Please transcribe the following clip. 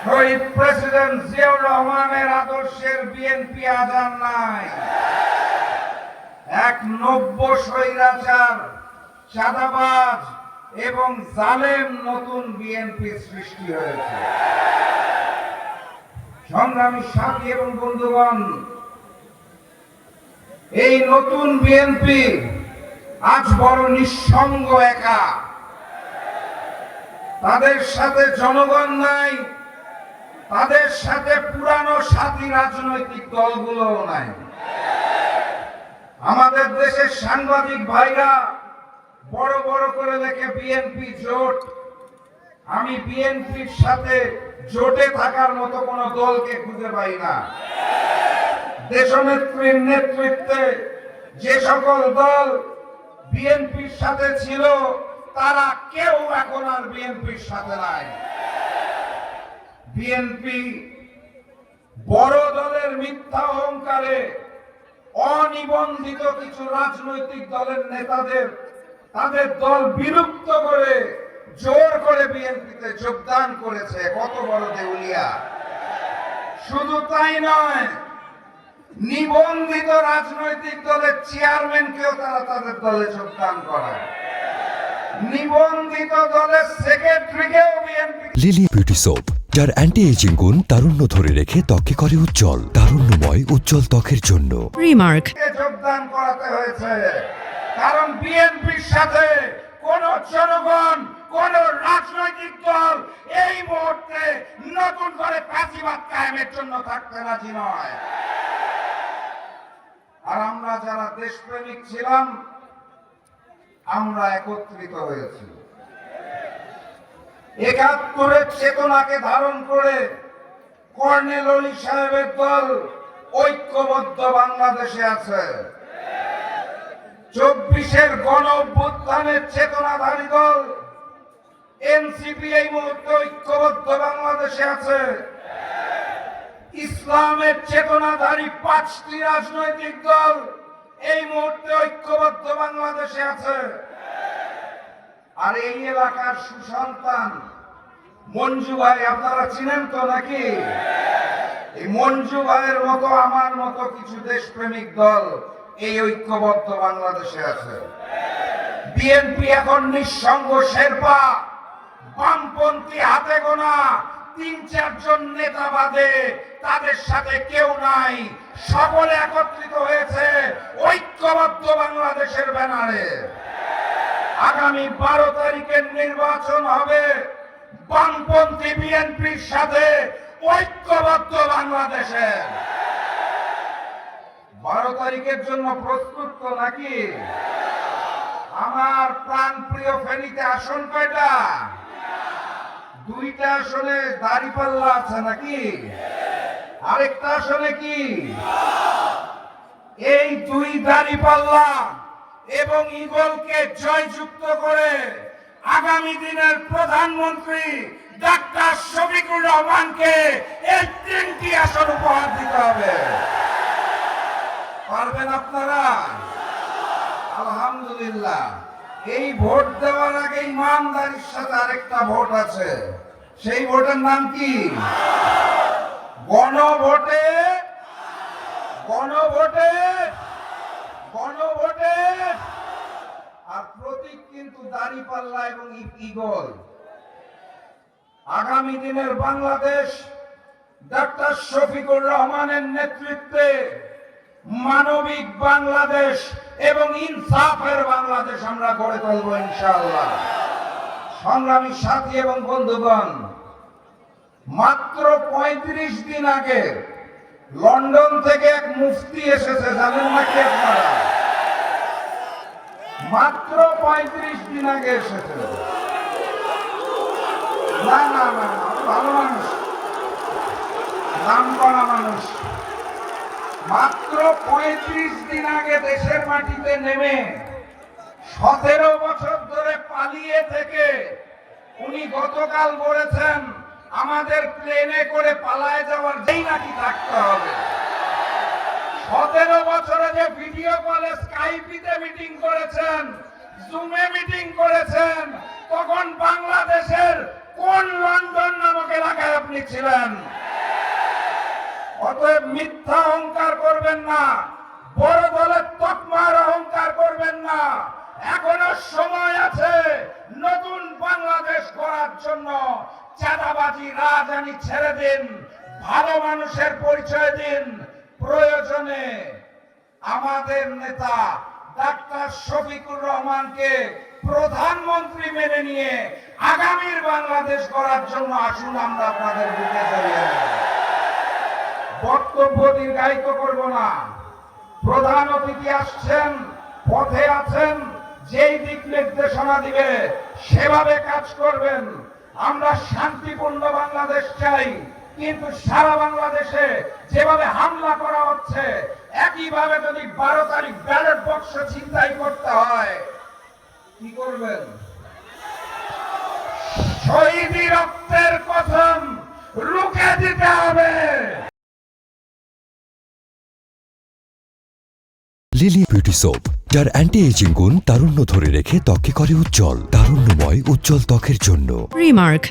শহীদ president Ziaur রহমানের আদর্শের BNP আজান নাই। এক নব্য স্বৈরাচার, চাঁদাবাজ এবং জালেম নতুন বিএনপি সৃষ্টি হয়েছে। সংগ্রামী সাথী এবং বন্ধুগণ, এই নতুন বিএনপি আজ বড় নিঃসঙ্গ, একা। তাদের সাথে জনগণ নাই, তাদের সাথে পুরানো সাথী রাজনৈতিক দলগুলোও নাই। আমাদের দেশের সাংবাদিক ভাইরা বড় বড় করে লেখে বিএনপি জোট। আমি বিএনপির সাথে জোটে থাকার মতো কোন দলকে খুঁজে পাই না। দেশনেত্রীর নেতৃত্বে যে সকল দল বিএনপির সাথে ছিল, তারা কেউ এখন আর বিএনপির সাথে নাই। বিএনপি বড় দলের মিথ্যা অহংকারে অনিবন্ধিত কিছু রাজনৈতিক দলের নেতাদের তাদের দল বিলুপ্ত করে জোর করে বিএনপিতে যোগদান করেছে। কত বড় দেউলিয়া! শুধু তাই নয়, নিবন্ধিত রাজনৈতিক দলের চেয়ারম্যানকেও তারা তাদের দলে যোগদান করায়। নিবন্ধিত দলের সেক্রেটারিকেও বিএনপি। লিলি বিউটি সোপ, যার অ্যান্টি এজিং গুণ তারুণ্য ধরে রেখে ত্বকে করে উজ্জ্বল, তারুণ্যময় উজ্জ্বল ত্বকের জন্য। রিমার্ক যোগদান করাতে হয়েছে, কারণ বিএনপির সাথে কোন জনগণ, কোন রাজনৈতিক দল এই মুহূর্তে নতুন করে ফ্যাসিবাদ কায়েমের জন্য থাকতে রাজি নয়। আর আমরা যারা দেশপ্রেমিক ছিলাম, আমরা একত্রিত হয়েছি। ৭১-এর চেতনাকে ধারণ করে কর্নেল অলি সাহেবের দল ঐক্যবদ্ধ বাংলাদেশে আছে। ২৪-এর গণ অভ্যুত্থানের চেতনাধারী দল এনসিপি এই মুহূর্তে ঐক্যবদ্ধ বাংলাদেশে আছে। ইসলামের চেতনাধারী ৫টি রাজনৈতিক দল এই মুহূর্তে ঐক্যবদ্ধ বাংলাদেশে আছে। আর এই এলাকার সুসন্তান মঞ্জু ভাই, আপনারা চিনেন তো নাকি? এই মঞ্জু ভাইয়ের মতো, আমার মতো কিছু দেশপ্রেমিক দল এই ঐক্যবদ্ধ বাংলাদেশে আছে। বিএনপি এখন নিঃসঙ্গ শেরপা, বামপন্থী হাতে গোনা ৩-৪ জন নেতা বাদে তাদের সাথে কেউ নাই। সকলে একত্রিত হয়েছে ঐক্যবদ্ধ বাংলাদেশের ব্যানারে। আগামী ১২ তারিখের নির্বাচন হবে বামপন্থী বিএনপির সাথে ঐক্যবদ্ধ বাংলাদেশে। ১২ তারিখের জন্য প্রস্তুত তো নাকি? আমার প্রাণ প্রিয় ফেনীতে আসন কয়টা? ২টা আসনে দাঁড়িপাল্লা আছে নাকি? আরেকটা আসনে কি? এই ২ দাঁড়িপাল্লা এবং ঈগলকে জয়যুক্ত করে আগামী দিনের প্রধানমন্ত্রী ডাক্তার শফিকুর রহমানকে এই ৩টি আসন উপহার দিতে হবে। পারবেন আপনারা? আলহামদুলিল্লাহ। এই ভোট দেওয়ার আগে ইমানদারির সাথে আরেকটা ভোট আছে। সেই ভোটের নাম কি? গণভোটে। গণভোটে, গণভোটে। আর প্রতীক কিন্তু দাঁড়িপাল্লা এবং ঈগল। আগামী দিনের বাংলাদেশ ডাক্তার শফিকুর রহমানের নেতৃত্বে মানবিক বাংলাদেশ এবং ইনসাফের বাংলাদেশ আমরা গড়ে তুলব ইনশাআল্লাহ। সংগ্রামী সাথী এবং বন্ধুগণ, মাত্র ৩৫ দিন আগে লন্ডন থেকে এক মুফতি এসেছে, জানেন নাকি আপনারা? মাত্র ৩৫ দিন আগে এসেছে। না না না, ভালো মানুষ, নাম করা মানুষ। মাত্র ৩৫ দিন আগে দেশের মাটিতে নেমে ১৭ বছর ধরে পালিয়ে থেকে উনি গতকাল বলেছেন আমাদের প্লেনে করে পালায় যাওয়ার যেই নাকি থাকতে হবে। ১৭ বছরে যে ভিডিও কলে স্কাইপিতে মিটিং করেছেন, জুমে মিটিং করেছেন, তখন বাংলাদেশের কোন লন্ডন নামক এলাকায় আপনি আপনি ছিলেন। অতএব মিথ্যা অহংকার করবেন না, বড় দলের তকমার অহংকার করবেন না। এখনো সময় আছে নতুন বাংলাদেশ গড়ার জন্য। চাঁদাবাজি রাজধানী ছেড়ে দিন, ভালো মানুষের পরিচয় দিন। প্রয়োজনে আমাদের নেতা ডাক্তার শফিকুর রহমানকে প্রধানমন্ত্রী মেনে নিয়ে আগামীর বাংলাদেশ গড়ার জন্য আসুন আমরা আপনাদের বুকে জড়িয়ে নেই। বক্তব্য দীর্ঘায়িত করব না। প্রধান অতিথি আসছেন, পথে আছেন, যেই দিক নির্দেশনা দিবে সেভাবে কাজ করবেন। আমরা শান্তিপূর্ণ বাংলাদেশ চাই, কিন্তু সারা বাংলাদেশে যেভাবে হামলা করা হচ্ছে, একইভাবে যদি 12 তারিখ ব্যালট বক্স ছিনতাই করতে হয়, কি করবেন? শহীদি রক্তের কথম রুখে দিতে হবে। লিলি বিউটি সোপ, যার অ্যান্টি এজিং গুণ তারুণ্য ধরে রেখে ত্বকে করে উজ্জ্বল। তারুণ্যময় উজ্জ্বল ত্বকের জন্য। রিমার্ক,